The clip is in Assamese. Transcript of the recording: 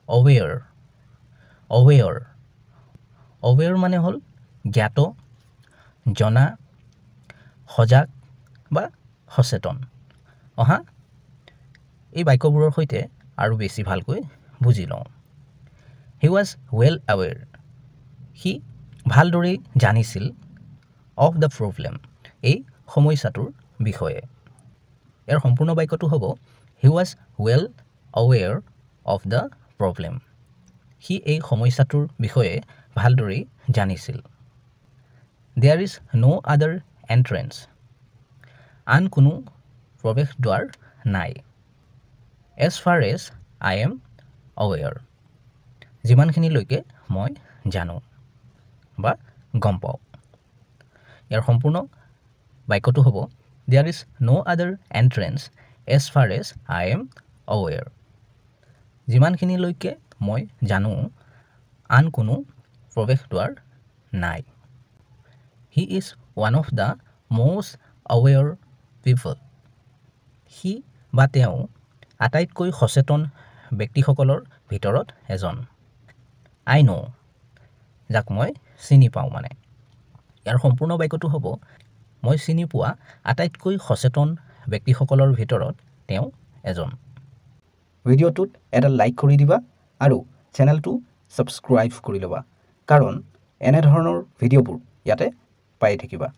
aware aware aware মানে হল জ্ঞাত জনা সজাগ বা সচেতন অহা এই বাক্যবোৰৰ সৈতে আৰু বেছি ভালকৈ বুজি লওঁ he was well aware he ভালদৰে জানিছিল of the problem এই সমস্যাটোৰ বিষয়ে ইয়াৰ সম্পূৰ্ণ বাক্যটো হ'ব he was well aware of the problem he এই সমস্যাটোৰ বিষয়ে ভালদৰে জানিছিল there is no other entrance আন কোনো প্ৰৱেশ দ্বাৰ নাই as far as I am aware যিমানখিনিলৈকে মই জানো বা গম পাওঁ ইয়াৰ সম্পূৰ্ণ বাক্যটো হ'ব there is no other entrance as far as I am aware যিমানখিনিলৈকে মই জানো আন কোনো প্ৰৱেশ দ্বাৰ নাই he is one of the most aware people he বা তেওঁ আটাইতকৈ সচেতন ব্যক্তিসকলৰ ভিতৰত এজন I know যাক মই চিনি পাওঁ মানে ইয়াৰ সম্পূৰ্ণ বাক্যটো হ'ব মই চিনি পোৱা আটাইতকৈ সচেতন ব্যক্তিসকলৰ ভিতৰত তেওঁ এজন ভিডিঅ'টোত এটা লাইক কৰি দিবা আৰু চেনেলটো সাবস্ক্ৰাইব কৰি ল'বা কাৰণ এনে ধৰণৰ ভিডিঅ'বোৰ ইয়াতে পাই থাকিবা